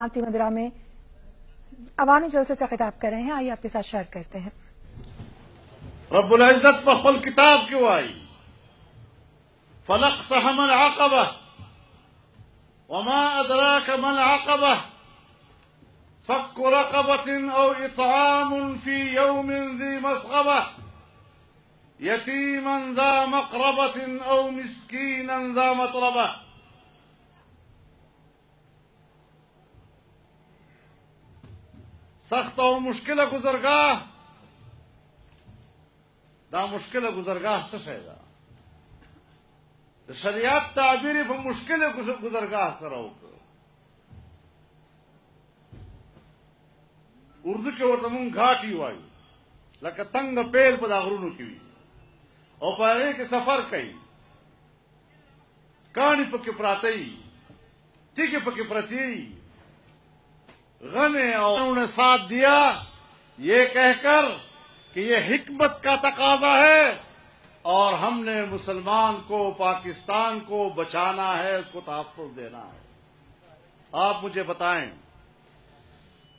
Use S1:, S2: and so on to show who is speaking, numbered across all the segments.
S1: आती मदिरा में अवामी जलसे से खिताब कर रहे हैं। आइए आपके साथ शेयर करते हैं।
S2: रब्बुल इज्जत पर खुल किताब क्यों आई? फलक़्तहमल अक़बह वमा अदराक मल अक़बह फक्कु रक़बतिन औ इत्आमुन फी यौमिन ज़ी मस्ग़बह यतीमन ज़ा मक़रबतिन औ मिस्कीनन ज़ा मतरबह। सख्त और मुश्किल गुजरगाह दा मुश्किल गुजरगाह से शैदा शरियत ताबीर पर मुश्किल गुजरगाह सरो उर्दू के वतमुन घाटी वाई लका तंग पेल पदागरुनु की और पारे के सफर कई कहानी पक्के प्रातई ठीक पक्के प्रति गने और उन्होंने साथ दिया ये कहकर कि ये हिकमत का तकाजा है और हमने मुसलमान को पाकिस्तान को बचाना है, उसको तहफ़्फ़ुज़ देना है। आप मुझे बताएं,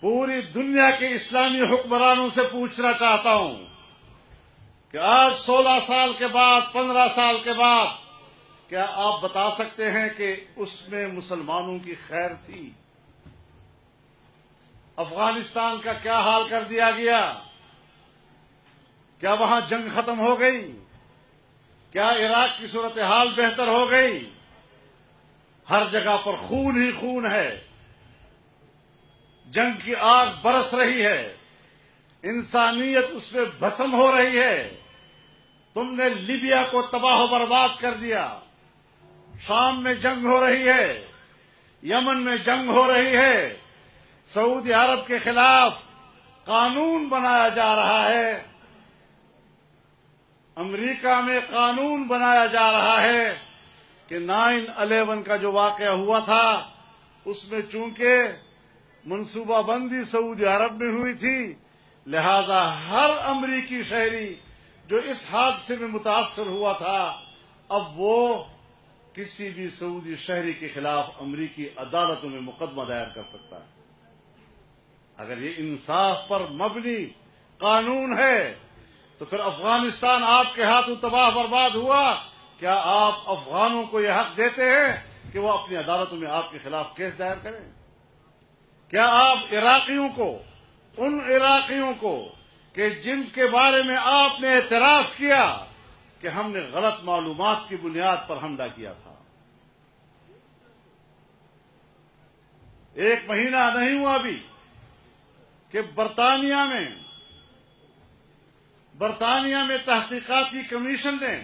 S2: पूरी दुनिया के इस्लामी हुक्मरानों से पूछना चाहता हूं कि आज 16 साल के बाद 15 साल के बाद क्या आप बता सकते हैं कि उसमें मुसलमानों की खैर थी? अफगानिस्तान का क्या हाल कर दिया गया? क्या वहां जंग खत्म हो गई? क्या इराक की सूरत हाल बेहतर हो गई? हर जगह पर खून ही खून है, जंग की आग बरस रही है, इंसानियत उसमें भस्म हो रही है। तुमने लीबिया को तबाह बर्बाद कर दिया, शाम में जंग हो रही है, यमन में जंग हो रही है, सऊदी अरब के खिलाफ कानून बनाया जा रहा है, अमेरिका में कानून बनाया जा रहा है कि 9/11 का जो वाकया हुआ था उसमें चूंकि मनसूबाबंदी सऊदी अरब में हुई थी, लिहाजा हर अमरीकी शहरी जो इस हादसे में मुतासर हुआ था अब वो किसी भी सऊदी शहरी के खिलाफ अमरीकी अदालतों में मुकदमा दायर कर सकता है। अगर ये इंसाफ पर मबनी कानून है तो फिर अफगानिस्तान आपके हाथों तबाह बर्बाद हुआ, क्या आप अफगानों को यह हक देते हैं कि वो अपनी अदालतों में आपके खिलाफ केस दायर करें? क्या आप इराकियों को, उन इराकियों को कि जिनके बारे में आपने एतराफ किया कि हमने गलत मालूमात की बुनियाद पर हमला किया था, 1 महीना नहीं हुआ अभी कि बरतानिया में तहकीकाती कमीशन ने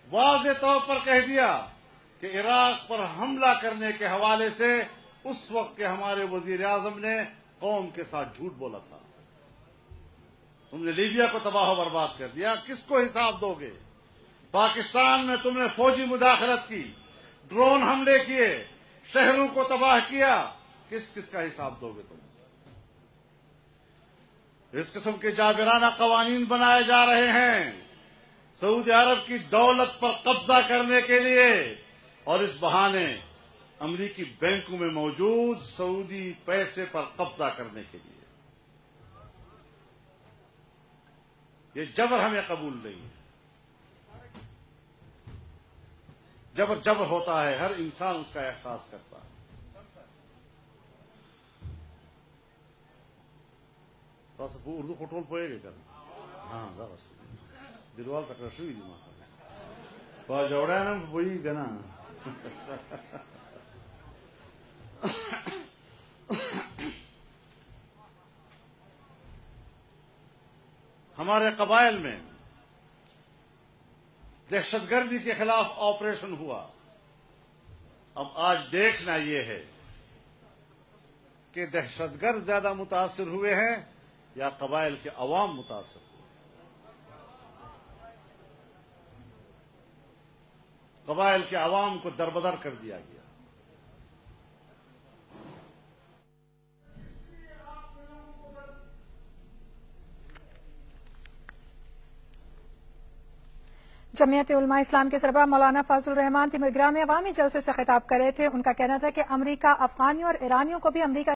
S2: वाज़े तौर पर कह दिया कि इराक पर हमला करने के हवाले से उस वक्त के हमारे वजीर आजम ने कौम के साथ झूठ बोला था। तुमने लीबिया को तबाह बर्बाद कर दिया, किसको हिसाब दोगे? पाकिस्तान में तुमने फौजी मुदाखलत की, ड्रोन हमले किए, शहरों को तबाह किया, किस किस का हिसाब दोगे तुम? इस किस्म के जाबिराना कवानीन बनाए जा रहे हैं सऊदी अरब की दौलत पर कब्जा करने के लिए और इस बहाने अमरीकी बैंकों में मौजूद सऊदी पैसे पर कब्जा करने के लिए। ये जबर हमें कबूल नहीं है। जबर जबर होता है, हर इंसान उसका एहसास करता है। उर्दू फोटोल पोएगे कर हाँ बस दिलवाल तक रसुई दिमाग जोड़ा ना वही गना हमारे कबाइल में दहशतगर्दी के खिलाफ ऑपरेशन हुआ। अब आज देखना यह है कि दहशतगर्द ज्यादा मुतासिर हुए हैं या कबाइल के अवाम मुतासिर हुए। कबाइल के अवाम को दरबदर कर दिया गया।
S1: जमीयत उलमा इस्लाम के सरबराह मौलाना फजलुर रहमान तिमरग्राम में अवामी जलसे से खिताब कर रहे थे। उनका कहना था कि अमरीका अफगानियों और ईरानियों को भी अमरीका